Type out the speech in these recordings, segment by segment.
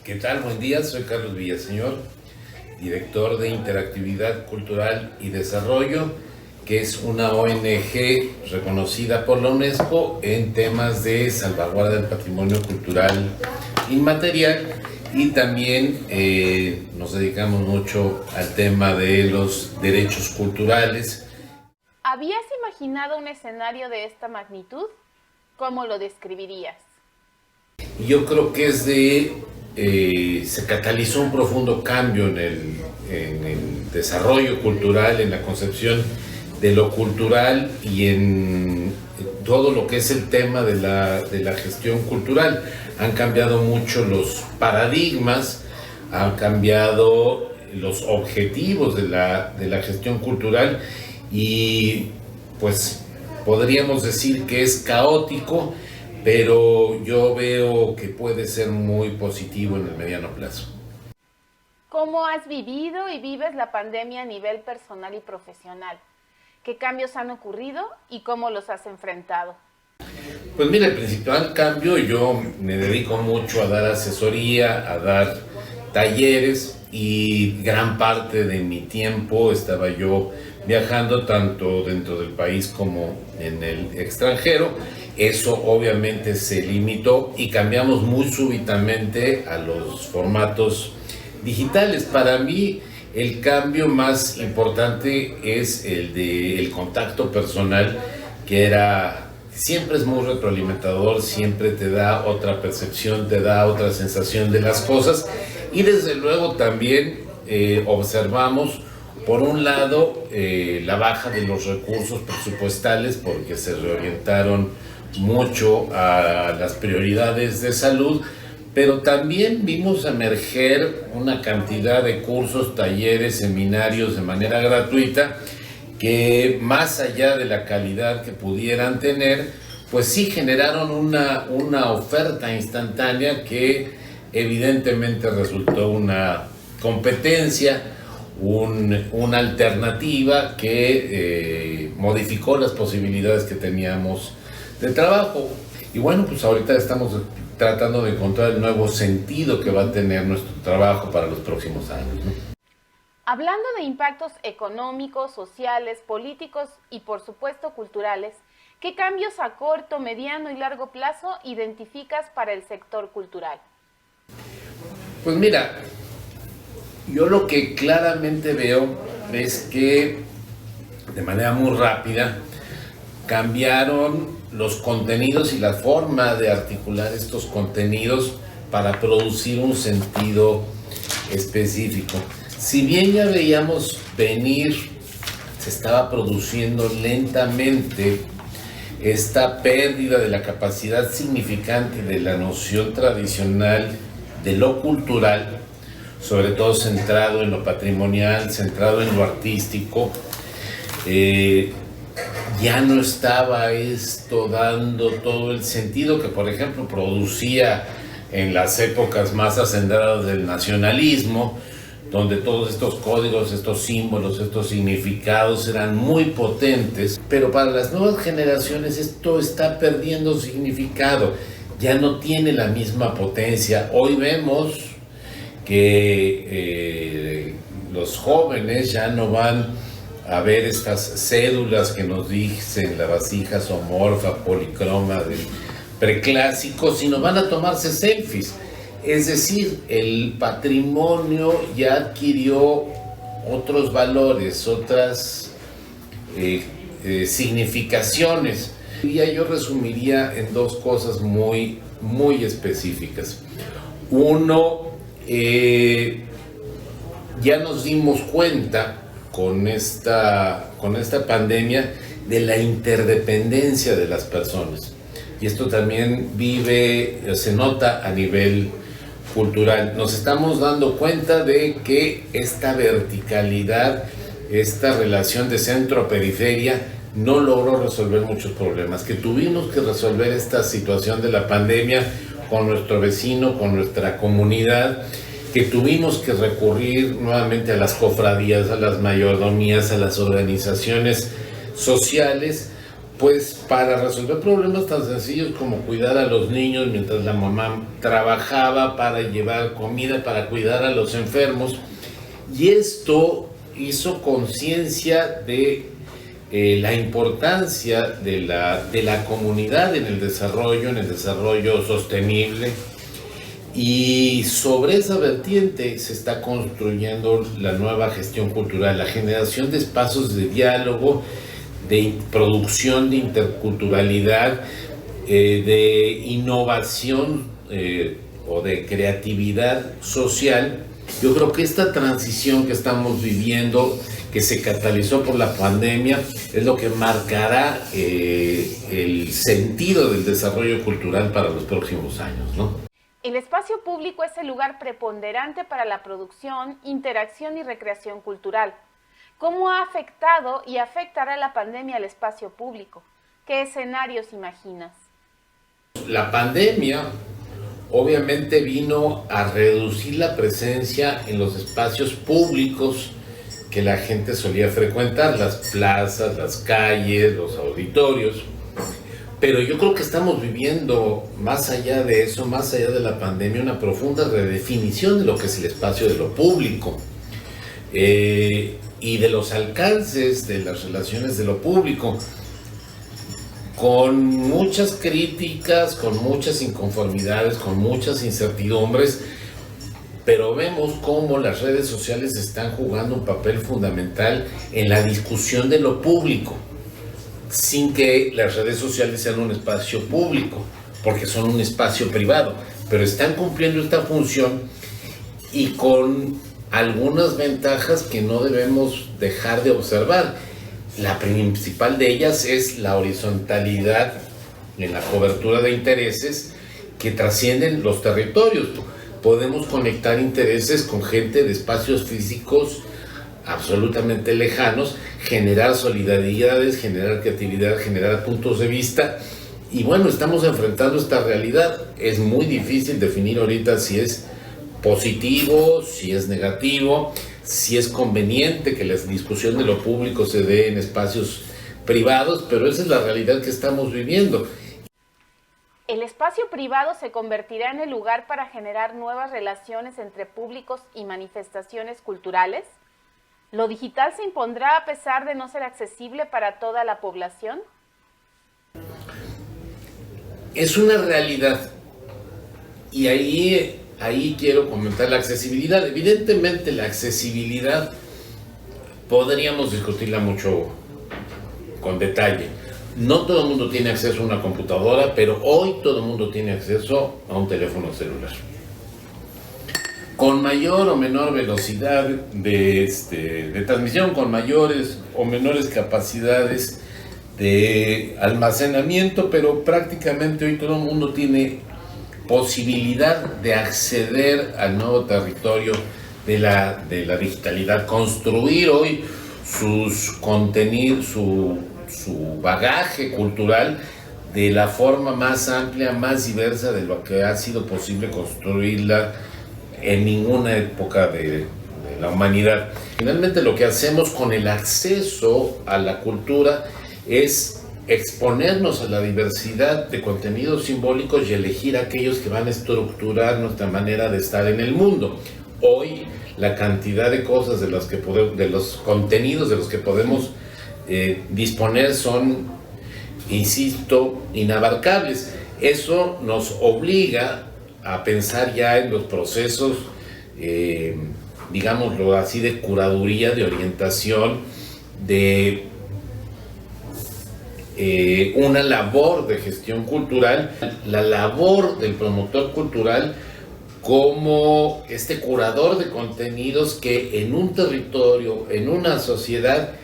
¿Qué tal? Buen día, soy Carlos Villaseñor, director de Interactividad Cultural y Desarrollo, que es una ONG reconocida por la UNESCO en temas de salvaguarda del patrimonio cultural inmaterial, y también nos dedicamos mucho al tema de los derechos culturales. ¿Habías imaginado un escenario de esta magnitud? ¿Cómo lo describirías? Yo creo que se catalizó un profundo cambio en el desarrollo cultural, en la concepción de lo cultural y en todo lo que es el tema de la gestión cultural. Han cambiado mucho los paradigmas, han cambiado los objetivos de la gestión cultural, y pues podríamos decir que es caótico, pero yo veo que puede ser muy positivo en el mediano plazo. ¿Cómo has vivido y vives la pandemia a nivel personal y profesional? ¿Qué cambios han ocurrido y cómo los has enfrentado? Pues mira, el principal cambio, yo me dedico mucho a dar asesoría, a dar talleres, y gran parte de mi tiempo estaba yo viajando tanto dentro del país como en el extranjero. Eso obviamente se limitó y cambiamos muy súbitamente a los formatos digitales. Para mí el cambio más importante es el del contacto personal, que siempre es muy retroalimentador, siempre te da otra percepción, te da otra sensación de las cosas, y desde luego también observamos, por un lado, la baja de los recursos presupuestales, porque se reorientaron mucho a las prioridades de salud, pero también vimos emerger una cantidad de cursos, talleres, seminarios de manera gratuita, que más allá de la calidad que pudieran tener, pues sí generaron una oferta instantánea que evidentemente resultó una competencia, una alternativa que modificó las posibilidades que teníamos de trabajo. Y bueno, pues ahorita estamos tratando de encontrar el nuevo sentido que va a tener nuestro trabajo para los próximos años, ¿no? Hablando de impactos económicos, sociales, políticos y por supuesto culturales, ¿qué cambios a corto, mediano y largo plazo identificas para el sector cultural? Pues mira, yo lo que claramente veo es que de manera muy rápida cambiaron los contenidos y la forma de articular estos contenidos para producir un sentido específico. Si bien ya veíamos venir, se estaba produciendo lentamente esta pérdida de la capacidad significante de la noción tradicional de lo cultural, sobre todo centrado en lo patrimonial, centrado en lo artístico. Ya no estaba esto dando todo el sentido que, por ejemplo, producía en las épocas más acendradas del nacionalismo, donde todos estos códigos, estos símbolos, estos significados eran muy potentes, pero para las nuevas generaciones esto está perdiendo significado, ya no tiene la misma potencia. Hoy vemos que los jóvenes ya no van a ver estas cédulas que nos dicen la vasija zoomorfa, policroma del preclásico, sino van a tomarse selfies. Es decir, el patrimonio ya adquirió otros valores, otras significaciones. Y yo resumiría en dos cosas muy, muy específicas. Uno, ya nos dimos cuenta con esta pandemia de la interdependencia de las personas. Y esto también se nota a nivel cultural. Nos estamos dando cuenta de que esta verticalidad esta relación de centro-periferia no logró resolver muchos problemas, que tuvimos que resolver esta situación de la pandemia con nuestro vecino, con nuestra comunidad, que tuvimos que recurrir nuevamente a las cofradías, a las mayordomías, a las organizaciones sociales, pues para resolver problemas tan sencillos como cuidar a los niños mientras la mamá trabajaba, para llevar comida, para cuidar a los enfermos. Y esto hizo conciencia de la importancia de la comunidad en el desarrollo sostenible, y sobre esa vertiente se está construyendo la nueva gestión cultural, la generación de espacios de diálogo, de producción de interculturalidad, de innovación o de creatividad social. Yo creo que esta transición que estamos viviendo, que se catalizó por la pandemia, es lo que marcará el sentido del desarrollo cultural para los próximos años, ¿no? El espacio público es el lugar preponderante para la producción, interacción y recreación cultural. ¿Cómo ha afectado y afectará la pandemia al espacio público? ¿Qué escenarios imaginas? La pandemia obviamente vino a reducir la presencia en los espacios públicos que la gente solía frecuentar, las plazas, las calles, los auditorios. Pero yo creo que estamos viviendo, más allá de eso, más allá de la pandemia, una profunda redefinición de lo que es el espacio de lo público y de los alcances de las relaciones de lo público, con muchas críticas, con muchas inconformidades, con muchas incertidumbres, pero vemos cómo las redes sociales están jugando un papel fundamental en la discusión de lo público, sin que las redes sociales sean un espacio público, porque son un espacio privado, pero están cumpliendo esta función y con algunas ventajas que no debemos dejar de observar. La principal de ellas es la horizontalidad en la cobertura de intereses que trascienden los territorios. Podemos conectar intereses con gente de espacios físicos absolutamente lejanos, generar solidaridades, generar creatividad, generar puntos de vista. Y bueno, estamos enfrentando esta realidad. Es muy difícil definir ahorita si es positivo, si es negativo, si es conveniente que la discusión de lo público se dé en espacios privados, pero esa es la realidad que estamos viviendo. ¿El espacio privado se convertirá en el lugar para generar nuevas relaciones entre públicos y manifestaciones culturales? ¿Lo digital se impondrá a pesar de no ser accesible para toda la población? Es una realidad, y ahí quiero comentar la accesibilidad. Evidentemente la accesibilidad podríamos discutirla mucho con detalle. No todo el mundo tiene acceso a una computadora, pero hoy todo el mundo tiene acceso a un teléfono celular. Con mayor o menor velocidad de transmisión, con mayores o menores capacidades de almacenamiento, pero prácticamente hoy todo el mundo tiene posibilidad de acceder al nuevo territorio de la digitalidad, construir hoy sus contenidos, su bagaje cultural de la forma más amplia, más diversa de lo que ha sido posible construirla en ninguna época de la humanidad. Finalmente, lo que hacemos con el acceso a la cultura es exponernos a la diversidad de contenidos simbólicos y elegir aquellos que van a estructurar nuestra manera de estar en el mundo. Hoy, la cantidad de cosas de los contenidos de los que podemos disponer son, insisto, inabarcables. Eso nos obliga a pensar ya en los procesos, digámoslo así, de curaduría, de orientación, de una labor de gestión cultural, la labor del promotor cultural como este curador de contenidos que en un territorio, en una sociedad,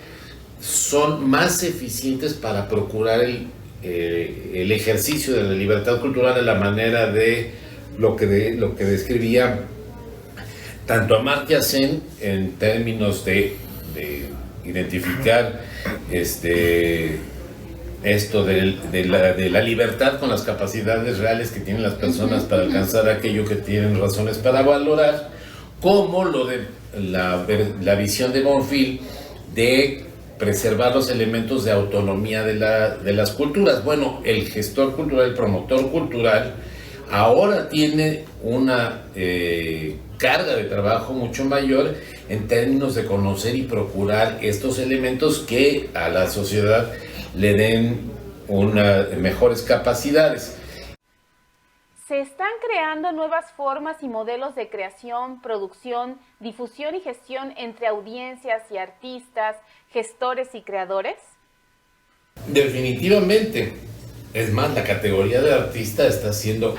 son más eficientes para procurar el ejercicio de la libertad cultural a la manera de lo que describía tanto Amartya Sen en términos de identificar esto de la libertad con las capacidades reales que tienen las personas para alcanzar aquello que tienen razones para valorar, como lo de la visión de Bonfil de preservar los elementos de autonomía de las culturas. Bueno, el gestor cultural, el promotor cultural, ahora tiene una carga de trabajo mucho mayor en términos de conocer y procurar estos elementos que a la sociedad le den mejores capacidades. Se están creando nuevas formas y modelos de creación, producción, difusión y gestión entre audiencias y artistas, gestores y creadores. Definitivamente. Es más, la categoría de artista está siendo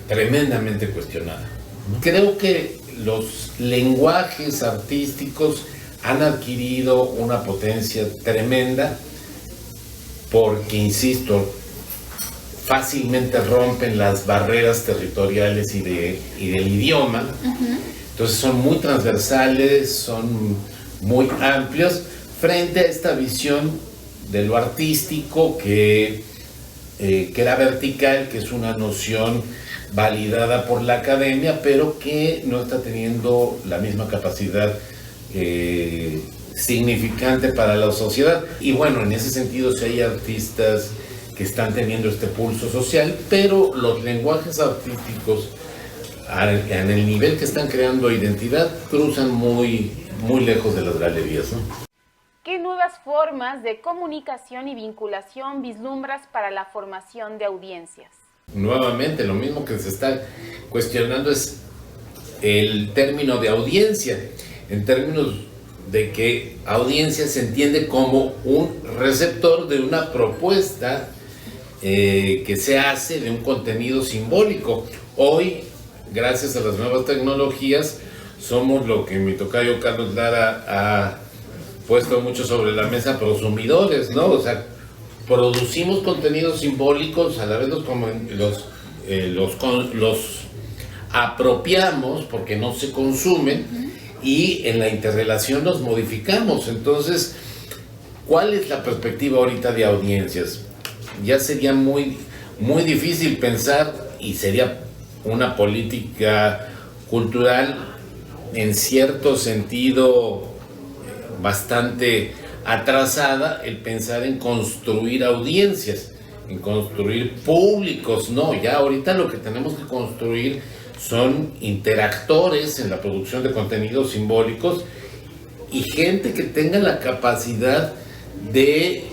tremendamente cuestionada. Creo que los lenguajes artísticos han adquirido una potencia tremenda porque, insisto, fácilmente rompen las barreras territoriales y del idioma. Entonces son muy transversales, son muy amplios frente a esta visión de lo artístico que era vertical, que es una noción validada por la academia, pero que no está teniendo la misma capacidad significante para la sociedad. Y bueno, en ese sentido sí hay artistas que están teniendo este pulso social, pero los lenguajes artísticos, en el nivel que están creando identidad, cruzan muy lejos de las galerías, ¿no? ¿Qué nuevas formas de comunicación y vinculación vislumbras para la formación de audiencias? Nuevamente, lo mismo que se está cuestionando es el término de audiencia, en términos de que audiencia se entiende como un receptor de una propuesta que se hace de un contenido simbólico. Hoy, gracias a las nuevas tecnologías, somos lo que mi tocayo Carlos Lara ha puesto mucho sobre la mesa, prosumidores, ¿no? O sea, producimos contenidos simbólicos, a la vez los apropiamos porque no se consumen y en la interrelación los modificamos. Entonces, ¿cuál es la perspectiva ahorita de audiencias? Ya sería muy difícil pensar, y sería una política cultural en cierto sentido bastante atrasada, el pensar en construir audiencias, en construir públicos. No, ya ahorita lo que tenemos que construir son interactores en la producción de contenidos simbólicos y gente que tenga la capacidad de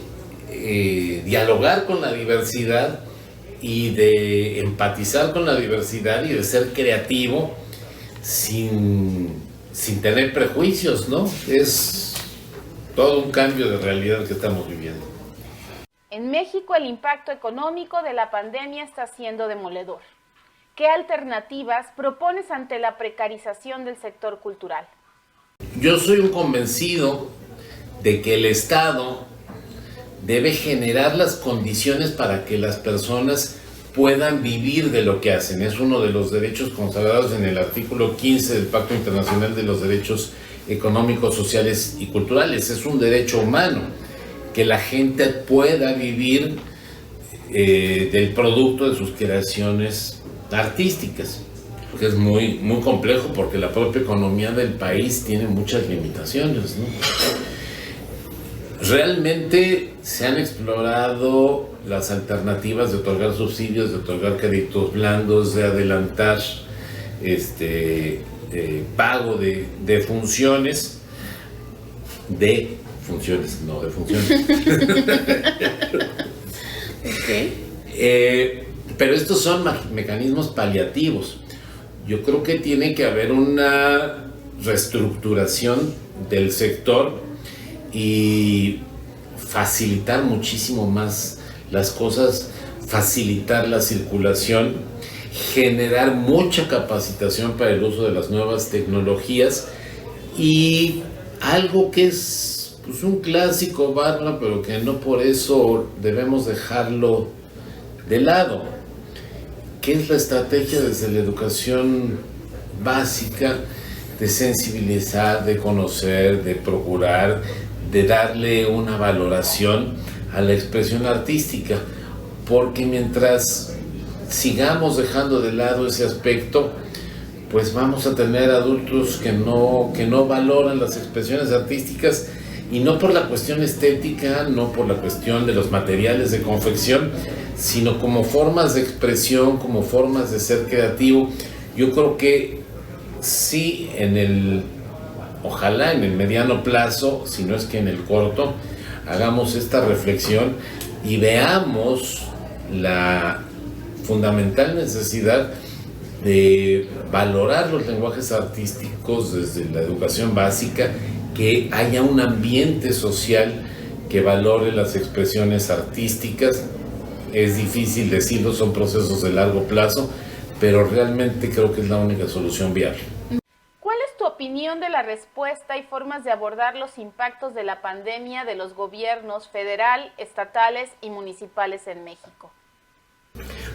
dialogar con la diversidad y de empatizar con la diversidad y de ser creativo sin tener prejuicios, ¿no? Es todo un cambio de realidad que estamos viviendo. En México, el impacto económico de la pandemia está siendo demoledor. ¿Qué alternativas propones ante la precarización del sector cultural? Yo soy un convencido de que el Estado debe generar las condiciones para que las personas puedan vivir de lo que hacen. Es uno de los derechos consagrados en el artículo 15 del Pacto Internacional de los Derechos Económicos, Sociales y Culturales. Es un derecho humano que la gente pueda vivir del producto de sus creaciones artísticas. Es muy complejo porque la propia economía del país tiene muchas limitaciones, ¿no? Realmente se han explorado las alternativas de otorgar subsidios, de otorgar créditos blandos, de adelantar pago de funciones, no de funciones. Pero estos son mecanismos paliativos. Yo creo que tiene que haber una reestructuración del sector y facilitar muchísimo más las cosas, facilitar la circulación, generar mucha capacitación para el uso de las nuevas tecnologías y algo que es pues, un clásico bárbaro, pero que no por eso debemos dejarlo de lado, que es la estrategia desde la educación básica de sensibilizar, de conocer, de procurar, de darle una valoración a la expresión artística, porque mientras sigamos dejando de lado ese aspecto, pues vamos a tener adultos que no valoran las expresiones artísticas, y no por la cuestión estética, no por la cuestión de los materiales de confección, sino como formas de expresión, como formas de ser creativo. Yo creo que sí, ojalá en el mediano plazo, si no es que en el corto, hagamos esta reflexión y veamos la fundamental necesidad de valorar los lenguajes artísticos desde la educación básica, que haya un ambiente social que valore las expresiones artísticas. Es difícil decirlo, son procesos de largo plazo, pero realmente creo que es la única solución viable. ¿Cuál es tu opinión de la respuesta y formas de abordar los impactos de la pandemia de los gobiernos federal, estatales y municipales en México?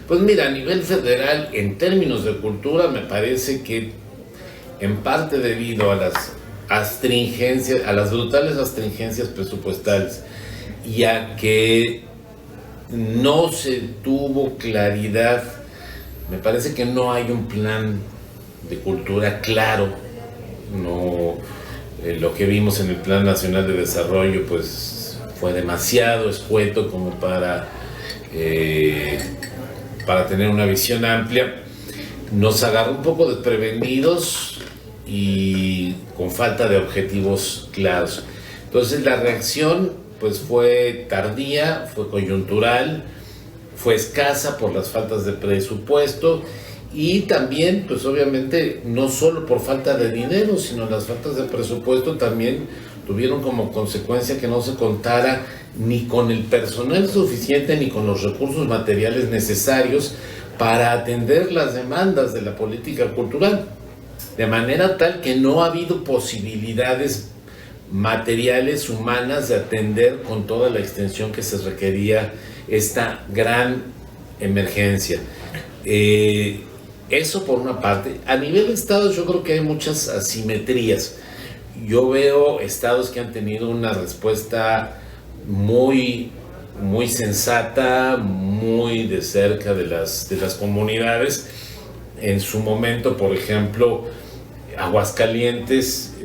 Pues mira, a nivel federal, en términos de cultura, me parece que en parte debido a las astringencias, a las brutales astringencias presupuestales, y a que no se tuvo claridad, me parece que no hay un plan de cultura claro. No, lo que vimos en el Plan Nacional de Desarrollo pues fue demasiado escueto como para tener una visión amplia. Nos agarró un poco desprevenidos y con falta de objetivos claros. Entonces la reacción pues fue tardía, fue coyuntural, fue escasa por las faltas de presupuesto, y también pues obviamente no solo por falta de dinero, sino las faltas de presupuesto también tuvieron como consecuencia que no se contara ni con el personal suficiente ni con los recursos materiales necesarios para atender las demandas de la política cultural, de manera tal que no ha habido posibilidades materiales, humanas, de atender con toda la extensión que se requería esta gran emergencia. Eso por una parte. A nivel de estados yo creo que hay muchas asimetrías. Yo veo estados que han tenido una respuesta muy sensata, muy de cerca de las comunidades. En su momento, por ejemplo, Aguascalientes,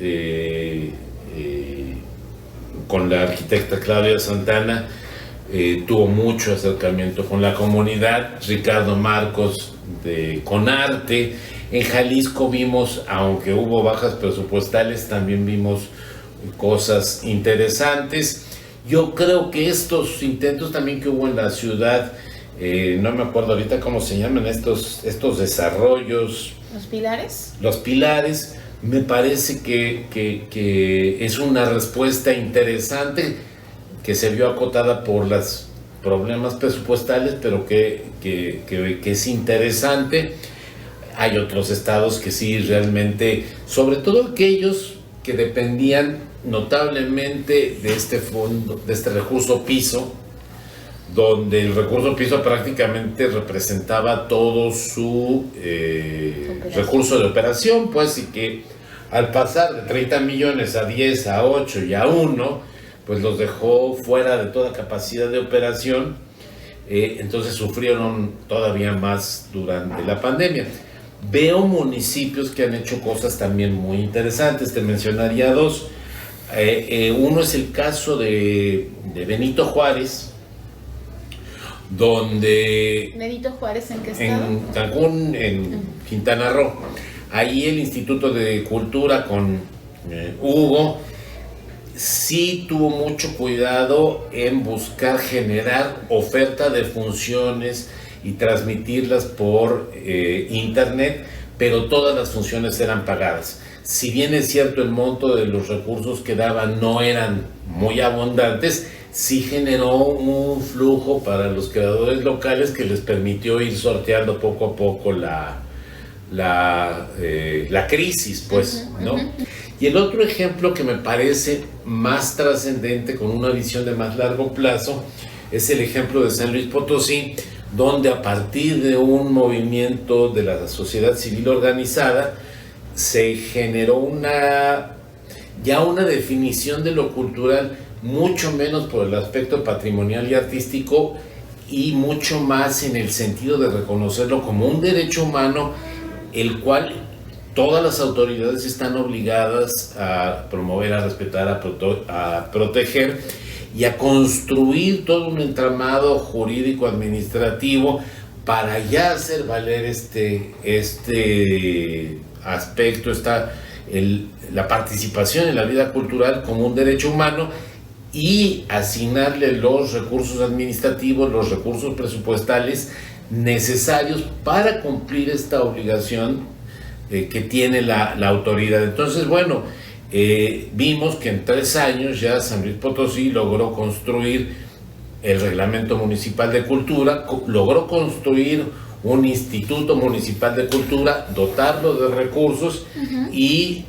con la arquitecta Claudia Santana, tuvo mucho acercamiento con la comunidad. Ricardo Marcos de Conarte. En Jalisco vimos, aunque hubo bajas presupuestales, también vimos cosas interesantes. Yo creo que estos intentos también que hubo en la ciudad, no me acuerdo ahorita cómo se llaman estos desarrollos. ¿Los pilares? Los pilares, me parece que es una respuesta interesante, que se vio acotada por los problemas presupuestales, pero que es interesante. Hay otros estados que sí realmente, sobre todo aquellos que dependían notablemente de este fondo, de este recurso piso, donde el recurso piso prácticamente representaba todo su recurso de operación, pues, y que al pasar de 30 millones a 10, a 8 y a 1, pues los dejó fuera de toda capacidad de operación. Entonces sufrieron todavía más durante la pandemia. Veo municipios que han hecho cosas también muy interesantes, te mencionaría dos. Uno es el caso de Benito Juárez, donde... ¿Benito Juárez en qué estado? En Cancún, en Quintana Roo. Ahí el Instituto de Cultura con Hugo sí tuvo mucho cuidado en buscar generar oferta de funciones y transmitirlas por internet, pero todas las funciones eran pagadas. Si bien es cierto el monto de los recursos que daban no eran muy abundantes, sí generó un flujo para los creadores locales que les permitió ir sorteando poco a poco la crisis, pues, ¿no? Y el otro ejemplo que me parece más trascendente, con una visión de más largo plazo, es el ejemplo de San Luis Potosí, donde a partir de un movimiento de la sociedad civil organizada, se generó ya una definición de lo cultural, mucho menos por el aspecto patrimonial y artístico, y mucho más en el sentido de reconocerlo como un derecho humano, el cual todas las autoridades están obligadas a promover, a respetar, a proteger y a construir todo un entramado jurídico administrativo para ya hacer valer este aspecto, la participación en la vida cultural como un derecho humano, y asignarle los recursos administrativos, los recursos presupuestales necesarios para cumplir esta obligación que tiene la autoridad. Entonces, bueno, vimos que en 3 años ya San Luis Potosí logró construir el Reglamento Municipal de Cultura, logró construir un Instituto Municipal de Cultura, dotarlo de recursos y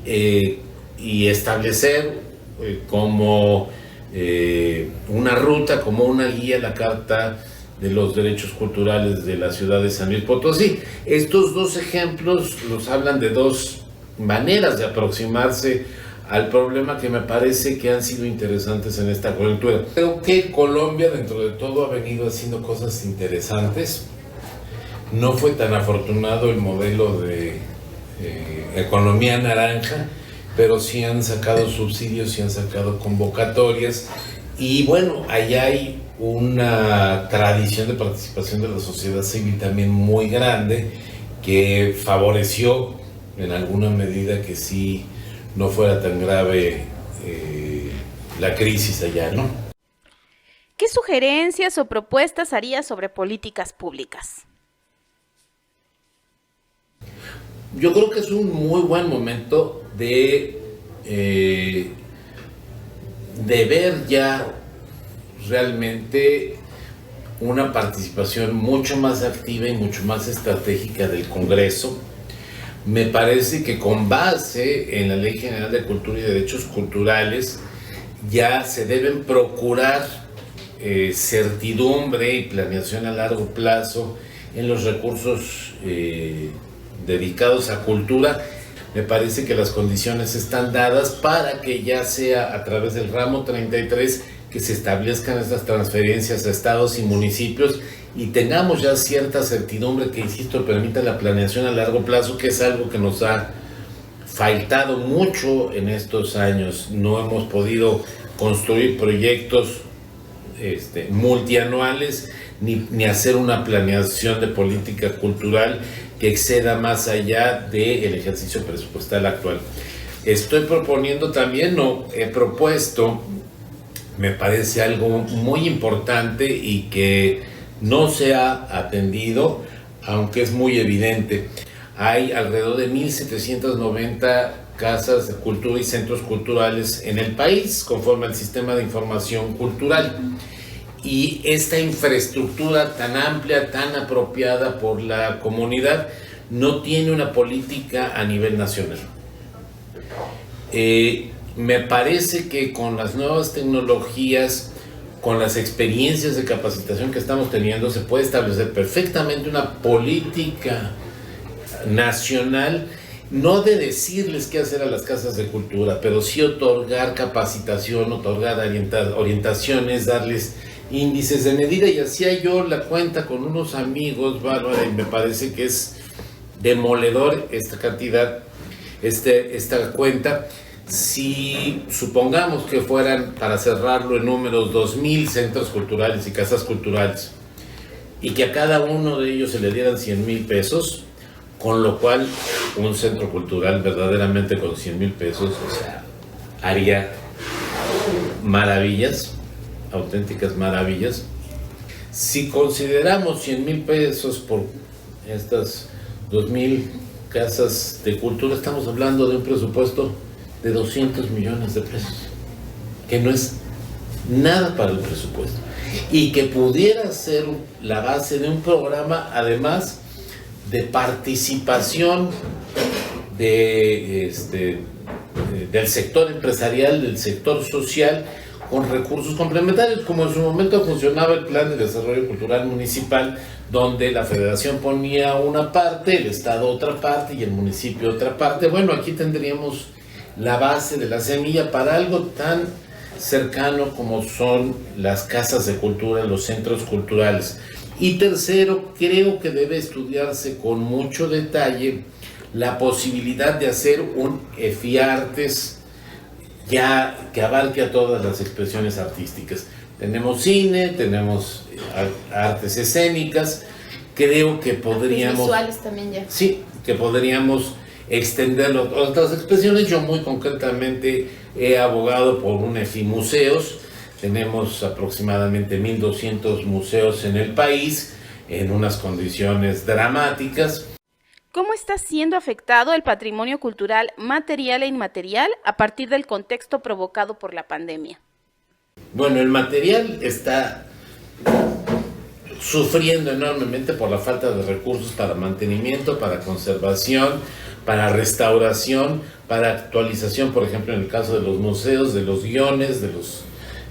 establecer como una ruta, como una guía, la Carta de los Derechos Culturales de la ciudad de San Luis Potosí. Estos 2 ejemplos nos hablan de 2 maneras de aproximarse al problema que me parece que han sido interesantes en esta coyuntura. Creo que Colombia, dentro de todo, ha venido haciendo cosas interesantes. No fue tan afortunado el modelo de economía naranja, pero sí han sacado subsidios, sí han sacado convocatorias, y bueno, allá hay una tradición de participación de la sociedad civil también muy grande, que favoreció en alguna medida que sí no fuera tan grave la crisis allá, ¿no? ¿Qué sugerencias o propuestas harías sobre políticas públicas? Yo creo que es un muy buen momento de ver ya realmente una participación mucho más activa y mucho más estratégica del Congreso. Me parece que con base en la Ley General de Cultura y Derechos Culturales ya se deben procurar certidumbre y planeación a largo plazo en los recursos dedicados a cultura. Me parece que las condiciones están dadas para que ya sea a través del ramo 33 que se establezcan estas transferencias a estados y municipios y tengamos ya cierta certidumbre que, insisto, permita la planeación a largo plazo, que es algo que nos ha faltado mucho en estos años. No hemos podido construir proyectos multianuales ni hacer una planeación de política cultural que exceda más allá del ejercicio presupuestal actual. Estoy proponiendo también, he propuesto, me parece algo muy importante y que no se ha atendido, aunque es muy evidente. Hay alrededor de 1.790 casas de cultura y centros culturales en el país, conforme al Sistema de Información Cultural. Y esta infraestructura tan amplia, tan apropiada por la comunidad, no tiene una política a nivel nacional. Me parece que con las nuevas tecnologías, con las experiencias de capacitación que estamos teniendo, se puede establecer perfectamente una política nacional, no de decirles qué hacer a las casas de cultura, pero sí otorgar capacitación, otorgar orientaciones, darles índices de medida. Y hacía yo la cuenta con unos amigos, Bárbara, y me parece que es demoledor esta cantidad, esta cuenta. Si supongamos que fueran, para cerrarlo en números, 2,000 centros culturales y casas culturales, y que a cada uno de ellos se le dieran 100,000 pesos, con lo cual un centro cultural verdaderamente con 100,000 pesos, o sea, haría maravillas, auténticas maravillas. Si consideramos 100,000 pesos por estas 2,000 casas de cultura, estamos hablando de un presupuesto de 200 millones de pesos, que no es nada para el presupuesto, y que pudiera ser la base de un programa, además, de participación del sector empresarial, del sector social, con recursos complementarios, como en su momento funcionaba el Plan de Desarrollo Cultural Municipal, donde la federación ponía una parte, el estado otra parte y el municipio otra parte. Bueno, aquí tendríamos la base de la semilla para algo tan cercano como son las casas de cultura, los centros culturales. Y tercero, creo que debe estudiarse con mucho detalle la posibilidad de hacer un EFIARTES ya que abarque a todas las expresiones artísticas. Tenemos cine, tenemos artes escénicas, creo que podríamos... Visuales también ya. Sí, que podríamos extenderlo a otras expresiones. Yo muy concretamente he abogado por un EFIMuseos. Tenemos aproximadamente 1,200 museos en el país, en unas condiciones dramáticas. ¿Cómo está siendo afectado el patrimonio cultural material e inmaterial a partir del contexto provocado por la pandemia? Bueno, el material está sufriendo enormemente por la falta de recursos para mantenimiento, para conservación, para restauración, para actualización, por ejemplo, en el caso de los museos, de los guiones,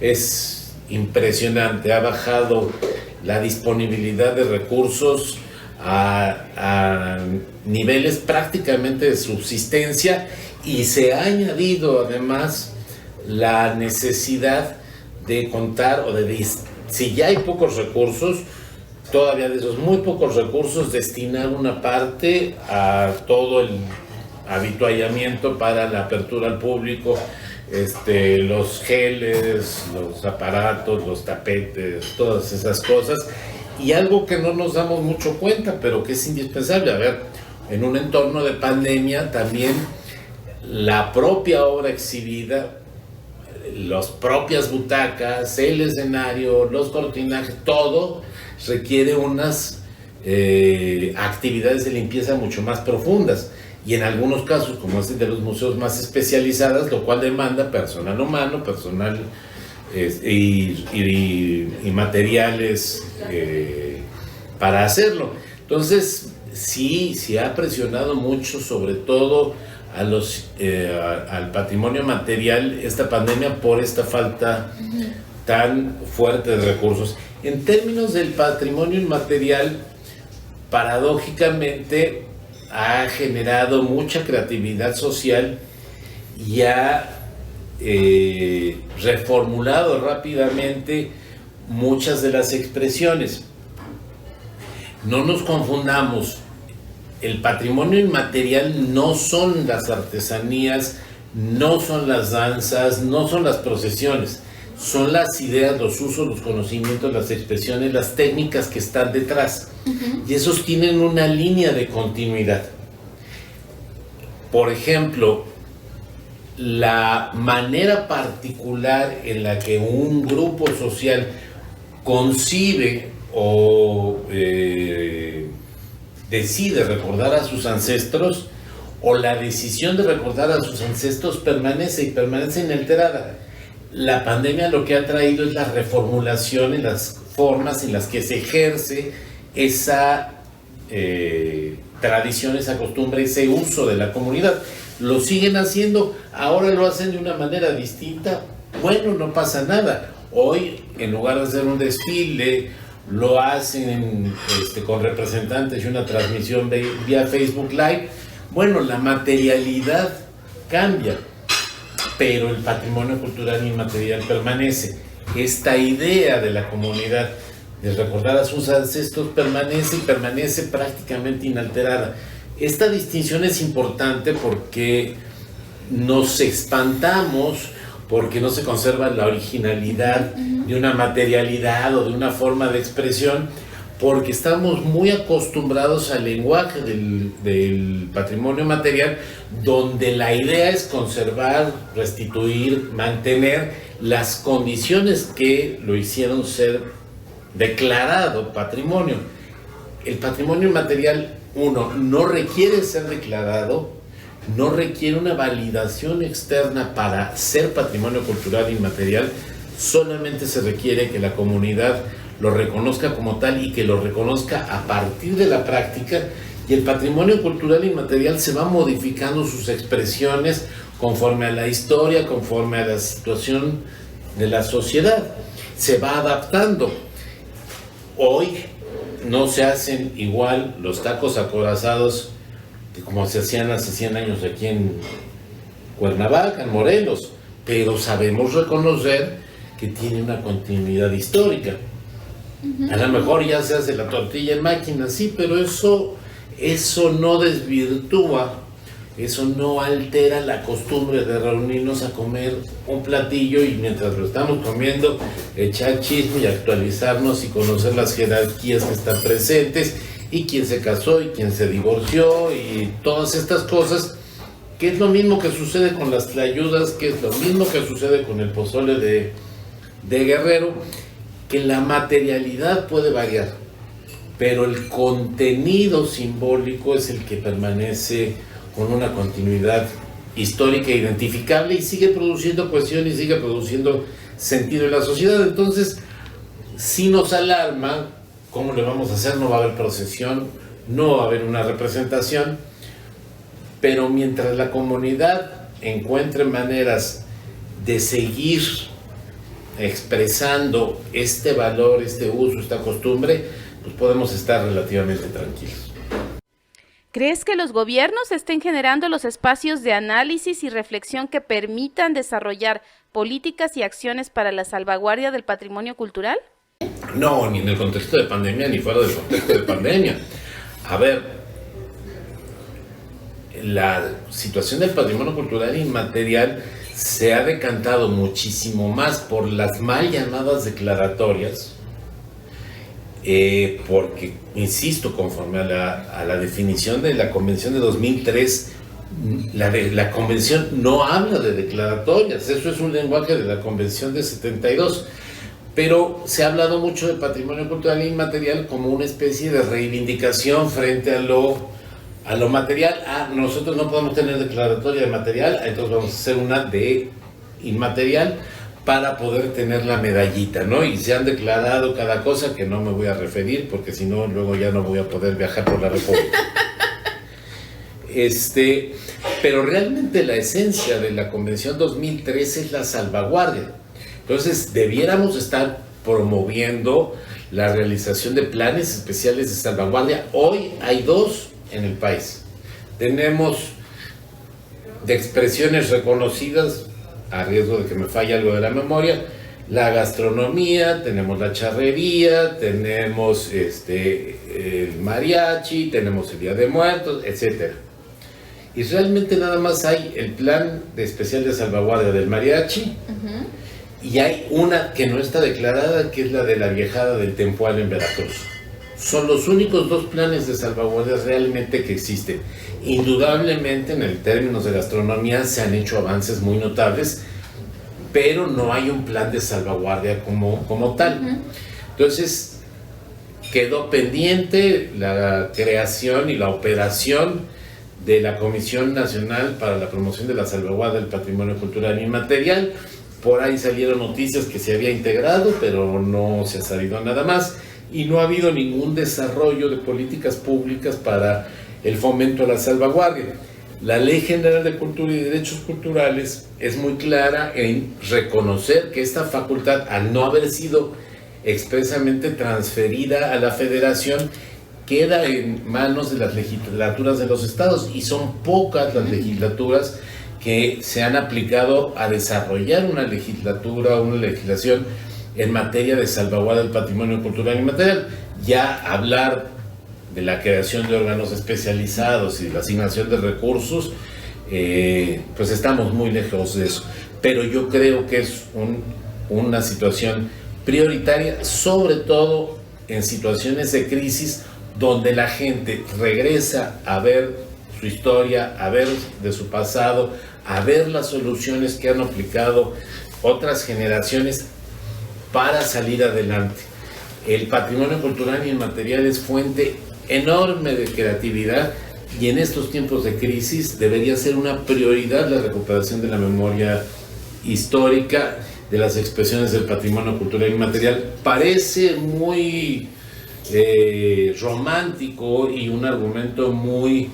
es impresionante, ha bajado la disponibilidad de recursos a niveles prácticamente de subsistencia, y se ha añadido además la necesidad de contar si ya hay pocos recursos, todavía de esos muy pocos recursos, destinar una parte a todo el habituallamiento para la apertura al público, los geles, los aparatos, los tapetes, todas esas cosas. Y algo que no nos damos mucho cuenta, pero que es indispensable. A ver, en un entorno de pandemia también la propia obra exhibida, las propias butacas, el escenario, los cortinajes, todo requiere unas actividades de limpieza mucho más profundas. Y en algunos casos, como es el de los museos más especializados, lo cual demanda personal humano, personal y materiales para hacerlo. Entonces, sí ha presionado mucho, sobre todo al patrimonio material, esta pandemia, por esta falta tan fuerte de recursos. En términos del patrimonio inmaterial, paradójicamente ha generado mucha creatividad social y ha reformulado rápidamente muchas de las expresiones. No nos confundamos, el patrimonio inmaterial no son las artesanías, no son las danzas, no son las procesiones, son las ideas, los usos, los conocimientos, las expresiones, las técnicas que están detrás. Y esos tienen una línea de continuidad. Por ejemplo, la manera particular en la que un grupo social concibe o decide recordar a sus ancestros, o la decisión de recordar a sus ancestros permanece inalterada. La pandemia lo que ha traído es la reformulación en las formas en las que se ejerce esa tradición, esa costumbre, ese uso de la comunidad. Lo siguen haciendo, ahora lo hacen de una manera distinta. Bueno, no pasa nada. Hoy, en lugar de hacer un desfile, lo hacen con representantes y una transmisión vía Facebook Live. Bueno, la materialidad cambia, pero el patrimonio cultural inmaterial permanece. Esta idea de la comunidad de recordar a sus ancestros permanece prácticamente inalterada. Esta distinción es importante porque nos espantamos porque no se conserva la originalidad de una materialidad o de una forma de expresión, porque estamos muy acostumbrados al lenguaje del patrimonio material, donde la idea es conservar, restituir, mantener las condiciones que lo hicieron ser declarado patrimonio. El patrimonio inmaterial, no requiere ser declarado, no requiere una validación externa para ser patrimonio cultural inmaterial, solamente se requiere que la comunidad lo reconozca como tal y que lo reconozca a partir de la práctica, y el patrimonio cultural inmaterial se va modificando sus expresiones conforme a la historia, conforme a la situación de la sociedad, se va adaptando. Hoy no se hacen igual los tacos acorazados que como se hacían hace 100 años aquí en Cuernavaca, en Morelos, pero sabemos reconocer que tiene una continuidad histórica. A lo mejor ya se hace la tortilla en máquina, sí, pero eso no desvirtúa, eso no altera la costumbre de reunirnos a comer un platillo y mientras lo estamos comiendo, echar chisme y actualizarnos y conocer las jerarquías que están presentes y quién se casó y quién se divorció y todas estas cosas, que es lo mismo que sucede con las tlayudas, que es lo mismo que sucede con el pozole de Guerrero, que la materialidad puede variar, pero el contenido simbólico es el que permanece con una continuidad histórica identificable y sigue produciendo cohesión y sigue produciendo sentido en la sociedad. Entonces, si nos alarma, ¿cómo le vamos a hacer? No va a haber procesión, no va a haber una representación, pero mientras la comunidad encuentre maneras de seguir expresando este valor, este uso, esta costumbre, pues podemos estar relativamente tranquilos. ¿Crees que los gobiernos estén generando los espacios de análisis y reflexión que permitan desarrollar políticas y acciones para la salvaguardia del patrimonio cultural? No, ni en el contexto de pandemia, ni fuera del contexto de pandemia. A ver, la situación del patrimonio cultural inmaterial se ha decantado muchísimo más por las mal llamadas declaratorias, porque, insisto, conforme a la definición de la Convención de 2003, la Convención no habla de declaratorias, eso es un lenguaje de la Convención de 72, pero se ha hablado mucho de patrimonio cultural inmaterial como una especie de reivindicación frente a lo material. Nosotros no podemos tener declaratoria de material, entonces vamos a hacer una de inmaterial para poder tener la medallita, ¿no? Y se han declarado cada cosa que no me voy a referir, porque si no, luego ya no voy a poder viajar por la República. Pero realmente la esencia de la Convención 2003 es la salvaguardia. Entonces, debiéramos estar promoviendo la realización de planes especiales de salvaguardia. Hoy hay 2 en el país. Tenemos de expresiones reconocidas, a riesgo de que me falle algo de la memoria, la gastronomía, tenemos la charrería, tenemos el mariachi, tenemos el Día de Muertos, etc. Y realmente nada más hay el plan de especial de salvaguardia del mariachi, y hay una que no está declarada, que es la de la viejada del Tempoal en Veracruz. Son los únicos 2 planes de salvaguardia realmente que existen. Indudablemente, en el términos de gastronomía se han hecho avances muy notables, pero no hay un plan de salvaguardia como tal. Entonces, quedó pendiente la creación y la operación de la Comisión Nacional para la Promoción de la Salvaguardia del Patrimonio Cultural Inmaterial. Por ahí salieron noticias que se había integrado, pero no se ha sabido nada más. Y no ha habido ningún desarrollo de políticas públicas para el fomento a la salvaguardia. La Ley General de Cultura y Derechos Culturales es muy clara en reconocer que esta facultad, al no haber sido expresamente transferida a la Federación, queda en manos de las legislaturas de los estados, y son pocas las legislaturas que se han aplicado a desarrollar una legislación en materia de salvaguardia del patrimonio cultural inmaterial. Ya hablar de la creación de órganos especializados y de la asignación de recursos, pues estamos muy lejos de eso. Pero yo creo que es una situación prioritaria, sobre todo en situaciones de crisis, donde la gente regresa a ver su historia, a ver de su pasado, a ver las soluciones que han aplicado otras generaciones para salir adelante. El patrimonio cultural inmaterial es fuente enorme de creatividad, y en estos tiempos de crisis debería ser una prioridad la recuperación de la memoria histórica, de las expresiones del patrimonio cultural inmaterial. Parece muy romántico y un argumento muy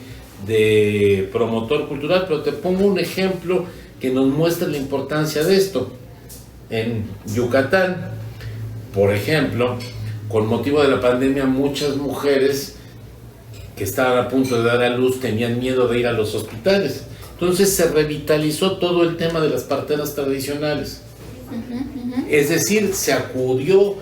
de promotor cultural, pero te pongo un ejemplo que nos muestra la importancia de esto. en Yucatán, por ejemplo, con motivo de la pandemia, muchas mujeres que estaban a punto de dar a luz tenían miedo de ir a los hospitales. Entonces se revitalizó todo el tema de las parteras tradicionales. Es decir, se acudió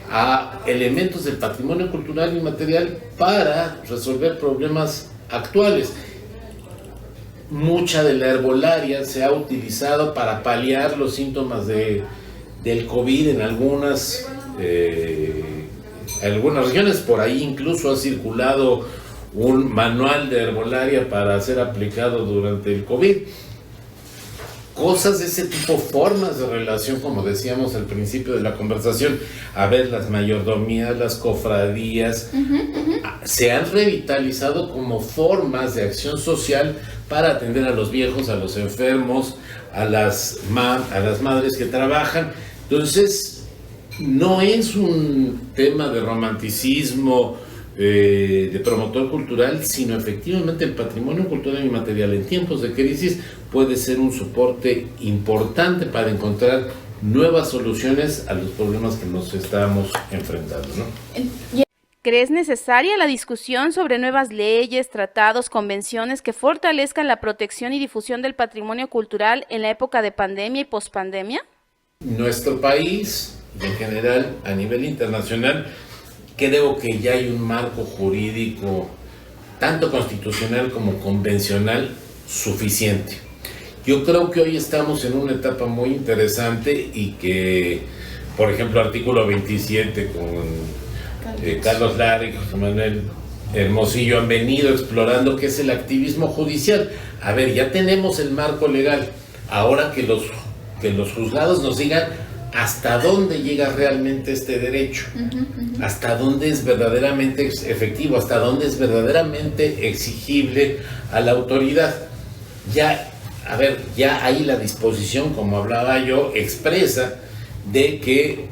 a elementos del patrimonio cultural y material para resolver problemas actuales. Mucha de la herbolaria se ha utilizado para paliar los síntomas del COVID en algunas regiones. Por ahí incluso ha circulado un manual de herbolaria para ser aplicado durante el COVID. Cosas de ese tipo, formas de relación, como decíamos al principio de la conversación, a ver, las mayordomías, las cofradías, se han revitalizado como formas de acción social para atender a los viejos, a los enfermos, a las madres que trabajan. Entonces, no es un tema de romanticismo, de promotor cultural, sino efectivamente el patrimonio cultural y material en tiempos de crisis puede ser un soporte importante para encontrar nuevas soluciones a los problemas que nos estamos enfrentando, ¿no? ¿Crees necesaria la discusión sobre nuevas leyes, tratados, convenciones que fortalezcan la protección y difusión del patrimonio cultural en la época de pandemia y pospandemia? Nuestro país, en general, a nivel internacional, creo que ya hay un marco jurídico, tanto constitucional como convencional, suficiente. Yo creo que hoy estamos en una etapa muy interesante y que, por ejemplo, artículo 27 con Carlos Lara y José Manuel Hermosillo han venido explorando qué es el activismo judicial. A ver, ya tenemos el marco legal, ahora que los juzgados nos digan hasta dónde llega realmente este derecho, hasta dónde es verdaderamente efectivo, hasta dónde es verdaderamente exigible a la autoridad. Ya hay la disposición, como hablaba yo, expresa de que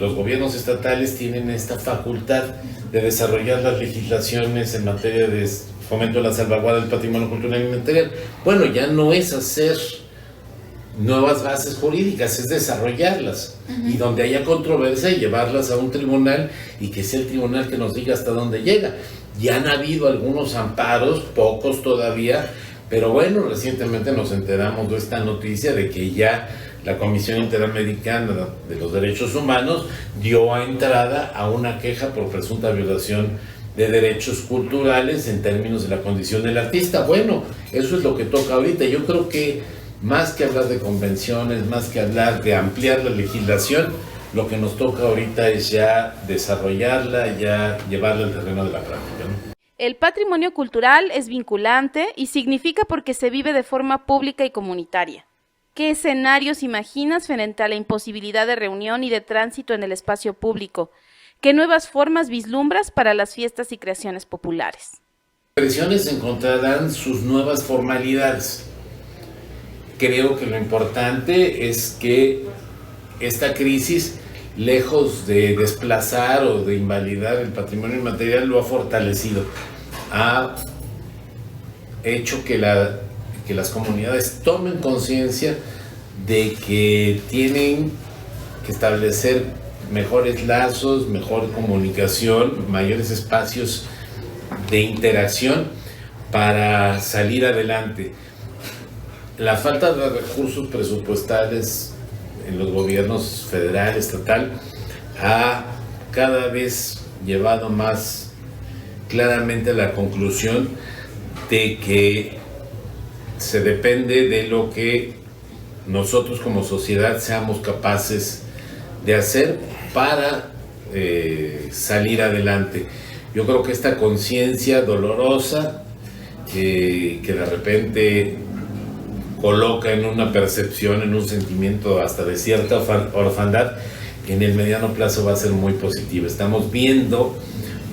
los gobiernos estatales tienen esta facultad de desarrollar las legislaciones en materia de fomento de la salvaguarda del patrimonio cultural y material. Bueno, ya no es hacer nuevas bases jurídicas, es desarrollarlas, y donde haya controversia, llevarlas a un tribunal y que sea el tribunal que nos diga hasta dónde llega. Ya han habido algunos amparos, pocos todavía, pero bueno, recientemente nos enteramos de esta noticia de que ya la Comisión Interamericana de los Derechos Humanos dio entrada a una queja por presunta violación de derechos culturales en términos de la condición del artista. Bueno, eso es lo que toca ahorita. Yo creo que más que hablar de convenciones, más que hablar de ampliar la legislación, lo que nos toca ahorita es ya desarrollarla, ya llevarla al terreno de la práctica, ¿no? El patrimonio cultural es vinculante y significa porque se vive de forma pública y comunitaria. ¿Qué escenarios imaginas frente a la imposibilidad de reunión y de tránsito en el espacio público? ¿Qué nuevas formas vislumbras para las fiestas y creaciones populares? Las expresiones encontrarán sus nuevas formalidades. Creo que lo importante es que esta crisis, lejos de desplazar o de invalidar el patrimonio inmaterial, lo ha fortalecido. Ha hecho que las comunidades tomen conciencia de que tienen que establecer mejores lazos, mejor comunicación, mayores espacios de interacción para salir adelante. La falta de recursos presupuestales en los gobiernos federal, estatal, ha cada vez llevado más claramente a la conclusión de que se depende de lo que nosotros como sociedad seamos capaces de hacer para salir adelante. Yo creo que esta conciencia dolorosa que de repente coloca en una percepción, en un sentimiento hasta de cierta orfandad, en el mediano plazo va a ser muy positiva. Estamos viendo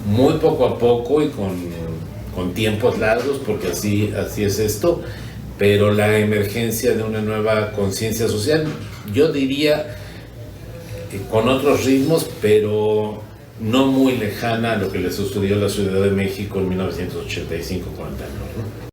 muy poco a poco y con tiempos largos, porque así es esto, pero la emergencia de una nueva conciencia social, yo diría con otros ritmos, pero no muy lejana a lo que le sucedió a la Ciudad de México en 1985 con el temblor, ¿no?